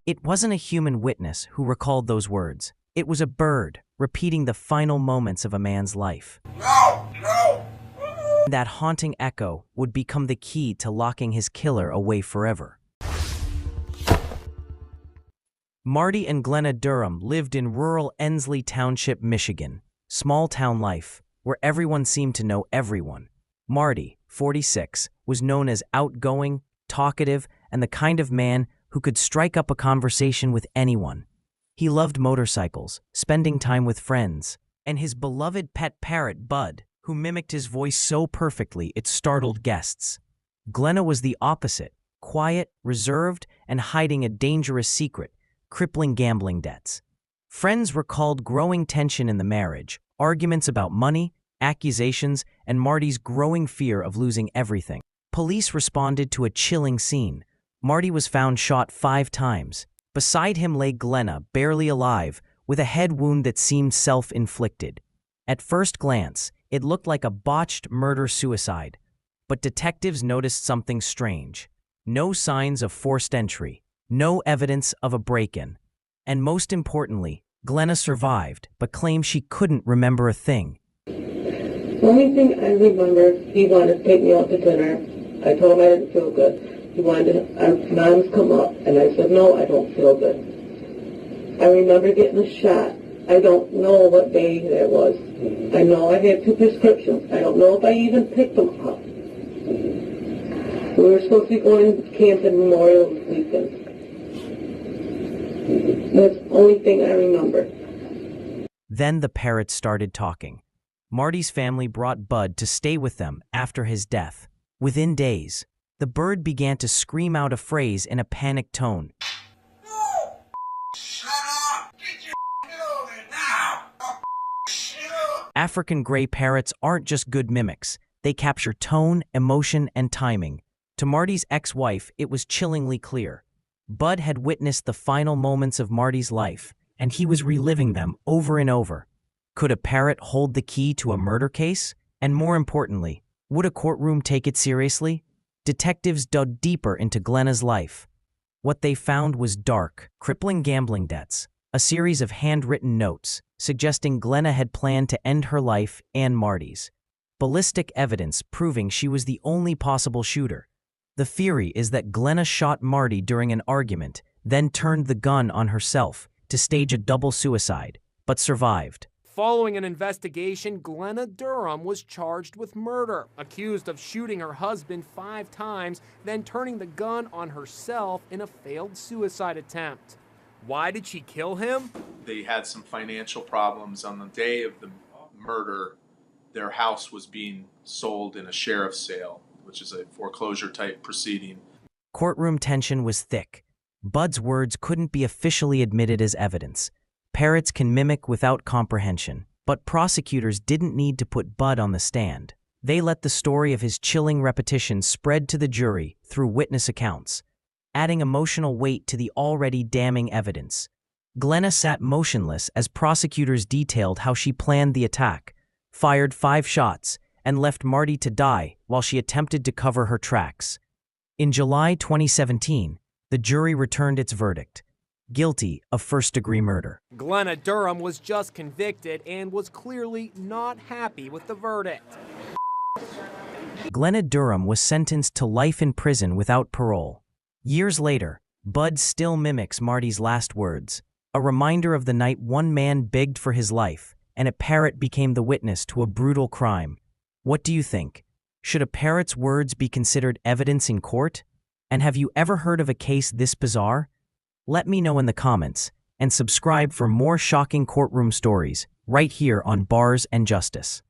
It wasn't a human witness who recalled those words. It was a bird, repeating the final moments of a man's life. No! No! That haunting echo would become the key to locking his killer away forever. Marty and Glenna Durham lived in rural Ensley Township, Michigan. Small town life, where everyone seemed to know everyone. Marty, 46, was known as outgoing, talkative, and the kind of man who could strike up a conversation with anyone. He loved motorcycles, spending time with friends, and his beloved pet parrot, Bud, who mimicked his voice so perfectly it startled guests. Glenna was the opposite, quiet, reserved, and hiding a dangerous secret, crippling gambling debts. Friends recalled growing tension in the marriage, arguments about money, accusations, and Marty's growing fear of losing everything. Police responded to a chilling scene. Marty was found shot 5 times. Beside him lay Glenna, barely alive, with a head wound that seemed self-inflicted. At first glance, it looked like a botched murder-suicide, but detectives noticed something strange. No signs of forced entry, no evidence of a break-in. And most importantly, Glenna survived, but claimed she couldn't remember a thing. The only thing I remember, he wanted to take me out to dinner. I told him I didn't feel good. He wanted our moms come up, and I said, no, I don't feel good. I remember getting a shot. I don't know what day that was. I know I had 2 prescriptions. I don't know if I even picked them up. We were supposed to be going to camp in Memorial weekend. That's the only thing I remember. Then the parrot started talking. Marty's family brought Bud to stay with them after his death. Within days, the bird began to scream out a phrase in a panicked tone. No! Shut up! Get your over there now! Shut up! African gray parrots aren't just good mimics. They capture tone, emotion, and timing. To Marty's ex-wife, it was chillingly clear. Bud had witnessed the final moments of Marty's life, and he was reliving them over and over. Could a parrot hold the key to a murder case? And more importantly, would a courtroom take it seriously? Detectives dug deeper into Glenna's life. What they found was dark, crippling gambling debts, a series of handwritten notes suggesting Glenna had planned to end her life and Marty's. Ballistic evidence proving she was the only possible shooter. The theory is that Glenna shot Marty during an argument, then turned the gun on herself to stage a double suicide, but survived. Following an investigation, Glenna Durham was charged with murder, accused of shooting her husband 5 times, then turning the gun on herself in a failed suicide attempt. Why did she kill him? They had some financial problems. On the day of the murder, their house was being sold in a sheriff's sale, which is a foreclosure-type proceeding. Courtroom tension was thick. Bud's words couldn't be officially admitted as evidence. Parrots can mimic without comprehension, but prosecutors didn't need to put Bud on the stand. They let the story of his chilling repetition spread to the jury through witness accounts, adding emotional weight to the already damning evidence. Glenna sat motionless as prosecutors detailed how she planned the attack, fired 5 shots, and left Marty to die while she attempted to cover her tracks. In July 2017, the jury returned its verdict: guilty of first-degree murder. Glenna Durham was just convicted and was clearly not happy with the verdict. Glenna Durham was sentenced to life in prison without parole. Years later, Bud still mimics Marty's last words, a reminder of the night one man begged for his life, and a parrot became the witness to a brutal crime. What do you think? Should a parrot's words be considered evidence in court? And have you ever heard of a case this bizarre? Let me know in the comments, and subscribe for more shocking courtroom stories right here on Bars and Justice.